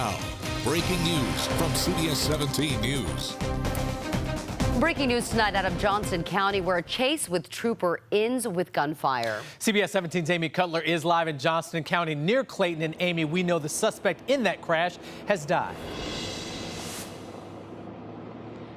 Now, breaking news from CBS 17 News. Breaking news tonight out of Johnston County, where a chase with trooper ends with gunfire. CBS 17's Amy Cutler is live in Johnston County near Clayton. And Amy, we know the suspect in that crash has died.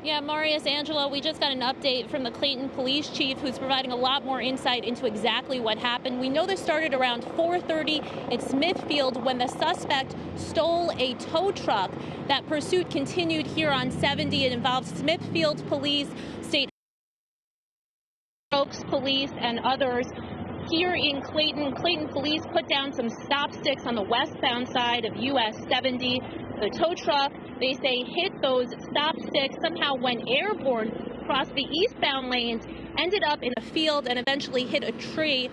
Yeah, Marius, Angela, we just got an update from the Clayton police chief, who's providing a lot more insight into exactly what happened. We know this started around 4:30 at Smithfield when the suspect stole a tow truck. That pursuit continued here on 70. It involved Smithfield police, State Oaks police, and others. Here in Clayton, Clayton police put down some stop sticks on the westbound side of US 70. The tow truck, they say, hit those stop sticks, somehow went airborne, crossed the eastbound lanes, ended up in a field, and eventually hit a tree.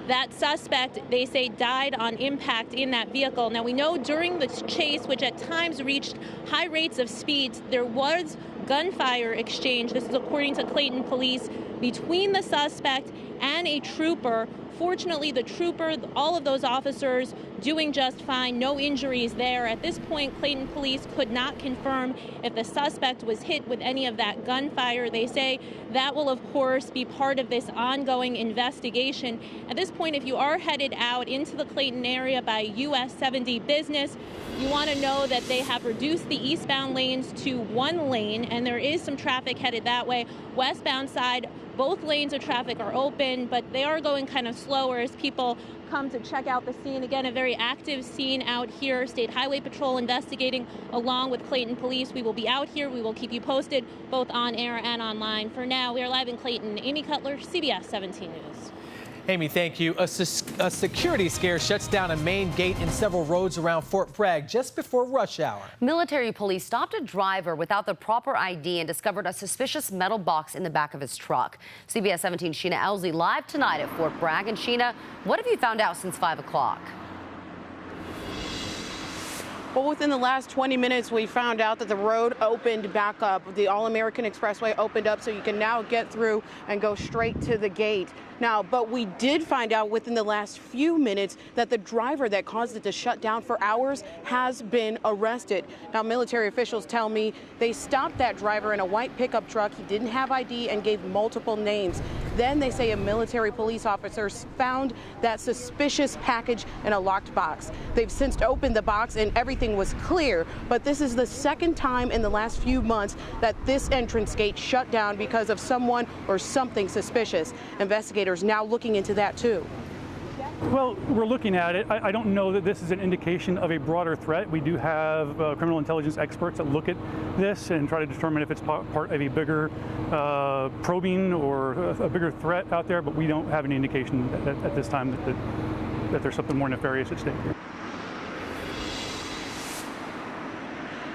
That suspect, they say, died on impact in that vehicle. Now, we know during the chase, which at times reached high rates of speed, there was gunfire exchange. This is according to Clayton police, between the suspect and a trooper. Fortunately, the trooper, all of those officers doing just fine, no injuries there. At this point, Clayton police could not confirm if the suspect was hit with any of that gunfire. They say that will, of course, be part of this ongoing investigation. At this point, if you are headed out into the Clayton area by US 70 business, you want to know that they have reduced the eastbound lanes to one lane, and there is some traffic headed that way. Westbound side, both lanes of traffic are open, but they are going kind of slower as people come to check out the scene. Again, a very active scene out here. State Highway Patrol investigating along with Clayton Police. We will be out here. We will keep you posted both on air and online. For now, we are live in Clayton. Amy Cutler, CBS 17 News. Amy, thank you. A security scare shuts down a main gate and several roads around Fort Bragg just before rush hour. Military police stopped a driver without the proper ID and discovered a suspicious metal box in the back of his truck. CBS 17's Sheena Elsley live tonight at Fort Bragg. And Sheena, what have you found out since 5 o'clock? Well, within the last 20 minutes, we found out that the road opened back up. The All-American Expressway opened up, so you can now get through and go straight to the gate. Now, but we did find out within the last few minutes that the driver that caused it to shut down for hours has been arrested. Now, military officials tell me they stopped that driver in a white pickup truck. He didn't have ID and gave multiple names. Then they say a military police officer found that suspicious package in a locked box. They've since opened the box and everything was clear, but this is the second time in the last few months that this entrance gate shut down because of someone or something suspicious. Investigators now looking into that too. Well, we're looking at it. I don't know that this is an indication of a broader threat. We do have criminal intelligence experts that look at this and try to determine if it's part of a bigger probing or a bigger threat out there, but we don't have any indication at this time that there's something more nefarious at stake here.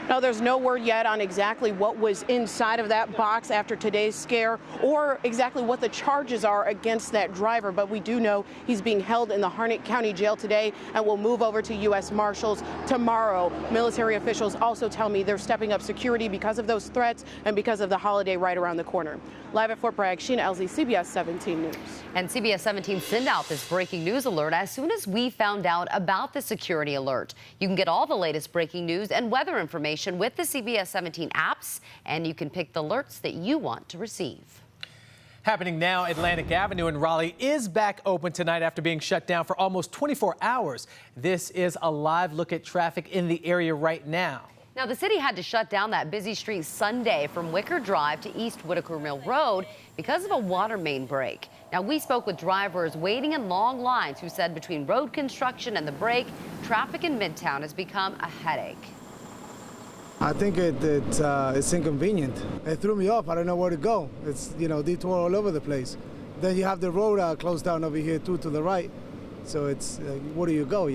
Now, there's no word yet on exactly what was inside of that box after today's scare or exactly what the charges are against that driver, but we do know he's being held in the Harnett County Jail today and will move over to U.S. Marshals tomorrow. Military officials also tell me they're stepping up security because of those threats and because of the holiday right around the corner. Live at Fort Bragg, Sheena Elsley, CBS 17 News. And CBS 17 sent out this breaking news alert as soon as we found out about the security alert. You can get all the latest breaking news and weather information with the CBS 17 apps, and you can pick the alerts that you want to receive. Happening now, Atlantic Avenue in Raleigh is back open tonight after being shut down for almost 24 hours. This is a live look at traffic in the area right now. Now, the city had to shut down that busy street Sunday from Wicker Drive to East Whitaker Mill Road because of a water main break. Now, we spoke with drivers waiting in long lines who said between road construction and the break, traffic in Midtown has become a headache. I think it's inconvenient. It threw me off. I don't know where to go. It's, detour all over the place. Then you have the road closed down over here, too, to the right. So it's, where do you go,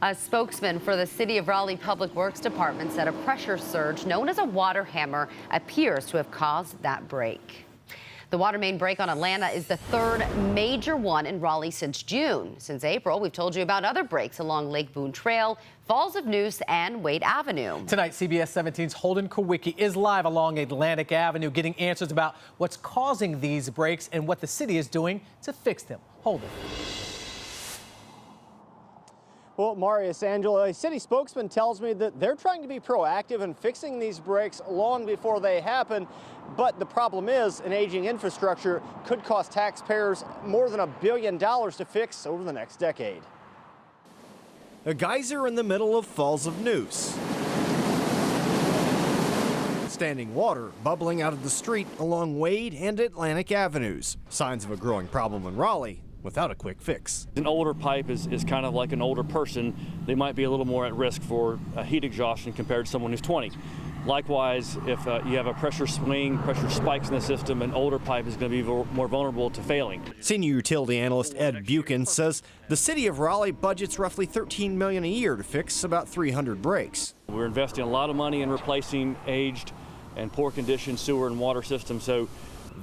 A spokesman for the City of Raleigh Public Works Department said a pressure surge known as a water hammer appears to have caused that break. The water main break on Atlanta is the third major one in Raleigh since June. Since April, we've told you about other breaks along Lake Boone Trail, Falls of Neuse, and Wade Avenue. Tonight, CBS 17's Holden Kowicki is live along Atlantic Avenue, getting answers about what's causing these breaks and what the city is doing to fix them. Holden. Well, Marius, Angela, a city spokesman tells me that they're trying to be proactive in fixing these breaks long before they happen. But the problem is an aging infrastructure could cost taxpayers more than $1 billion to fix over the next decade. A geyser in the middle of Falls of Neuse. Standing water bubbling out of the street along Wade and Atlantic Avenues. Signs of a growing problem in Raleigh without a quick fix. An older pipe is kind of like an older person. They might be a little more at risk for heat exhaustion compared to someone who's 20. Likewise, if you have a pressure swing, pressure spikes in the system, an older pipe is going to be more vulnerable to failing. Senior utility analyst Ed Buchan says the city of Raleigh budgets roughly $13 million a year to fix about 300 breaks. We're investing a lot of money in replacing aged and poor condition sewer and water systems, so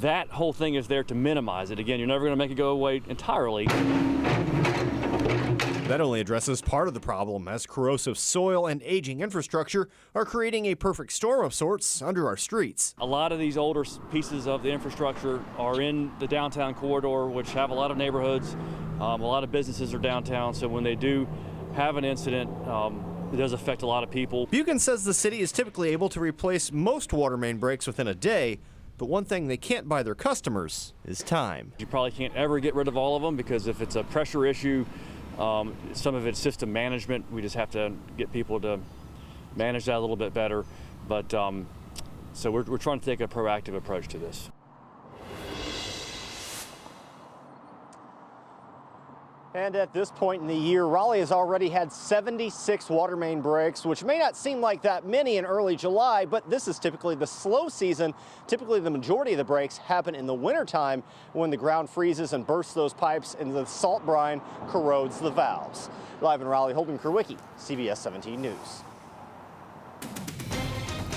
that whole thing is there to minimize it. Again, you're never going to make it go away entirely. That only addresses part of the problem, as corrosive soil and aging infrastructure are creating a perfect storm of sorts under our streets. A lot of these older pieces of the infrastructure are in the downtown corridor, which have a lot of neighborhoods. A lot of businesses are downtown, so when they do have an incident, it does affect a lot of people. Buchan says the city is typically able to replace most water main breaks within a day, but one thing they can't buy their customers is time. You probably can't ever get rid of all of them, because if it's a pressure issue, some of it's system management. We just have to get people to manage that a little bit better. But so we're trying to take a proactive approach to this. And at this point in the year, Raleigh has already had 76 water main breaks, which may not seem like that many in early July, but this is typically the slow season. Typically, the majority of the breaks happen in the wintertime when the ground freezes and bursts those pipes and the salt brine corrodes the valves. Live in Raleigh, Holden Kerwicki, CBS 17 News.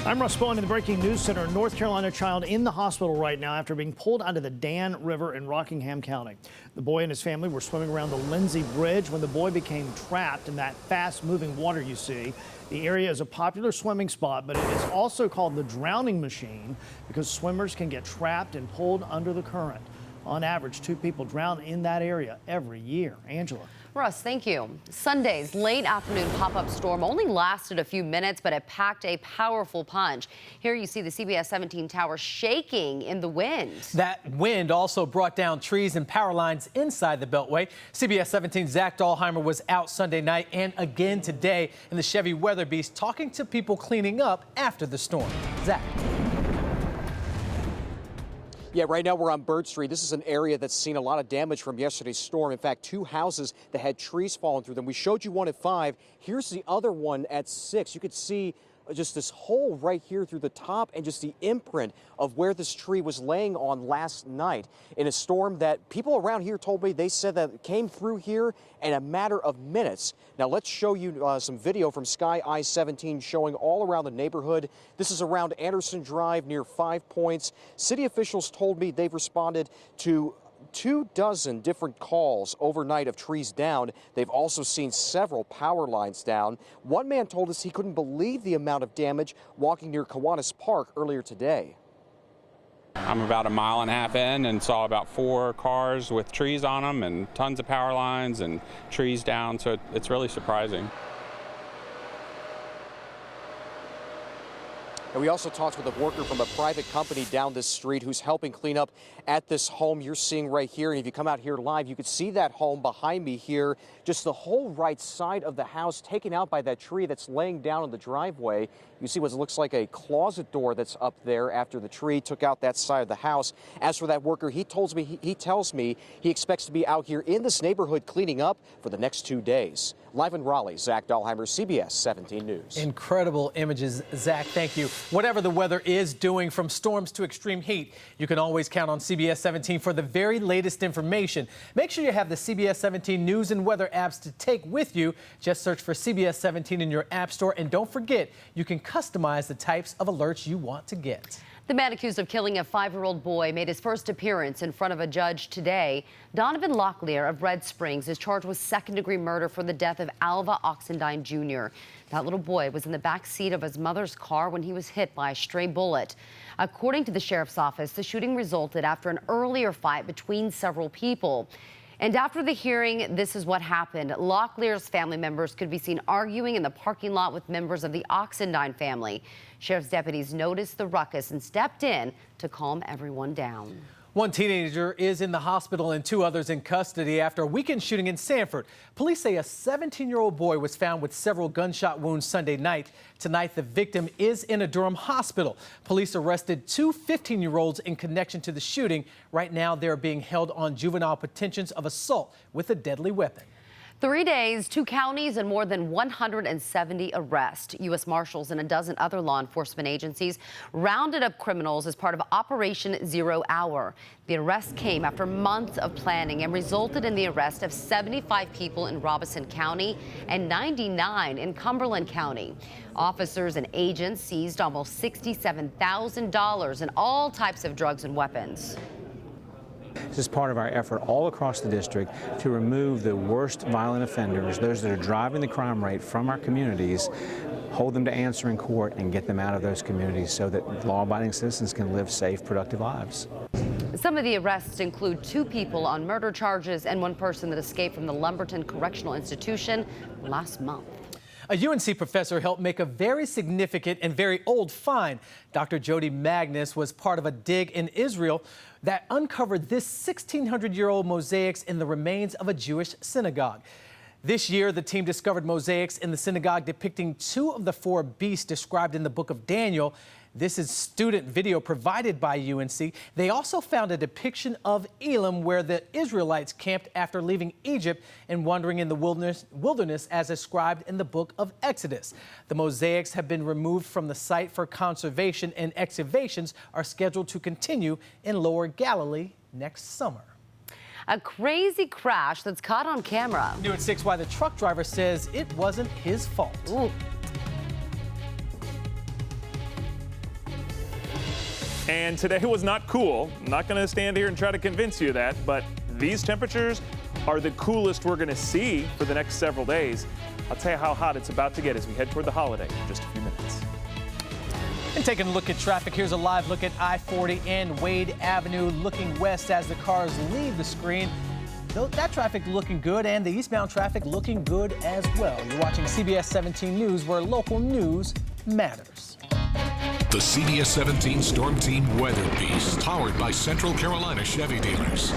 I'm Russ Bowen in the Breaking News Center. A North Carolina child in the hospital right now after being pulled out of the Dan River in Rockingham County. The boy and his family were swimming around the Lindsay Bridge when the boy became trapped in that fast-moving water you see. The area is a popular swimming spot, but it is also called the drowning machine because swimmers can get trapped and pulled under the current. On average, 2 people drown in that area every year. Angela. Russ, thank you. Sunday's late afternoon pop-up storm only lasted a few minutes, but it packed a powerful punch. Here you see the CBS 17 tower shaking in the wind. That wind also brought down trees and power lines inside the Beltway. CBS 17's Zach Dahlheimer was out Sunday night and again today in the Chevy Weather Beast, talking to people cleaning up after the storm. Zach. Yeah, right now we're on Bird Street. This is an area that's seen a lot of damage from yesterday's storm. In fact, 2 houses that had trees falling through them. We showed you one at 5. Here's the other one at 6. You could see just this hole right here through the top and just the imprint of where this tree was laying on last night in a storm that people around here told me they said that it came through here in a matter of minutes. Now let's show you some video from Sky I-17 showing all around the neighborhood. This is around Anderson Drive near 5 Points. City officials told me they've responded to 24 different calls overnight of trees down. They've also seen several power lines down. One man told us he couldn't believe the amount of damage walking near Kiwanis Park earlier today. I'm about 1.5 miles in and saw about 4 cars with trees on them and tons of power lines and trees down, so it's really surprising. And we also talked with a worker from a private company down this street who's helping clean up at this home you're seeing right here. And if you come out here live, you could see that home behind me here, just the whole right side of the house taken out by that tree that's laying down in the driveway. You see what looks like a closet door that's up there after the tree took out that side of the house. As for that worker, he tells me he expects to be out here in this neighborhood cleaning up for the next 2 days. Live in Raleigh, Zach Dahlheimer, CBS 17 News. Incredible images, Zach. Thank you. Whatever the weather is doing, from storms to extreme heat, you can always count on CBS 17 for the very latest information. Make sure you have the CBS 17 news and weather apps to take with you. Just search for CBS 17 in your app store. And don't forget, you can customize the types of alerts you want to get. The man accused of killing a 5-year-old boy made his first appearance in front of a judge today. Donovan Locklear of Red Springs is charged with second-degree murder for the death of Alva Oxendine Jr. That little boy was in the back seat of his mother's car when he was hit by a stray bullet. According to the sheriff's office, the shooting resulted after an earlier fight between several people. And after the hearing, this is what happened. Locklear's family members could be seen arguing in the parking lot with members of the Oxendine family. Sheriff's deputies noticed the ruckus and stepped in to calm everyone down. One teenager is in the hospital and 2 others in custody after a weekend shooting in Sanford. Police say a 17-year-old boy was found with several gunshot wounds Sunday night. Tonight, the victim is in a Durham hospital. Police arrested 2 15-year-olds in connection to the shooting. Right now, they're being held on juvenile petitions of assault with a deadly weapon. 3 days, 2 counties, and more than 170 arrests. U.S. Marshals and a dozen other law enforcement agencies rounded up criminals as part of Operation 0 Hour. The arrest came after months of planning and resulted in the arrest of 75 people in Robeson County and 99 in Cumberland County. Officers and agents seized almost $67,000 in all types of drugs and weapons. This is part of our effort all across the district to remove the worst violent offenders, those that are driving the crime rate from our communities, hold them to answer in court, and get them out of those communities so that law-abiding citizens can live safe, productive lives. Some of the arrests include 2 people on murder charges and 1 person that escaped from the Lumberton Correctional Institution last month. A UNC professor helped make a very significant and very old find. Dr. Jody Magnus was part of a dig in Israel that uncovered this 1,600-year-old mosaics in the remains of a Jewish synagogue. This year, the team discovered mosaics in the synagogue depicting 2 of the 4 beasts described in the book of Daniel. This is student video provided by UNC. They also found a depiction of Elam, where the Israelites camped after leaving Egypt and wandering in the wilderness as described in the book of Exodus. The mosaics have been removed from the site for conservation, and excavations are scheduled to continue in Lower Galilee next summer. A crazy crash that's caught on camera. New at 6 why the truck driver says it wasn't his fault. Ooh. And today was not cool. I'm not going to stand here and try to convince you of that, but these temperatures are the coolest we're going to see for the next several days. I'll tell you how hot it's about to get as we head toward the holiday in just a few minutes. And taking a look at traffic, here's a live look at I-40 and Wade Avenue, looking west as the cars leave the screen. That traffic looking good, and the eastbound traffic looking good as well. You're watching CBS 17 News, where local news matters. The CBS 17 Storm Team Weather Piece, powered by Central Carolina Chevy dealers.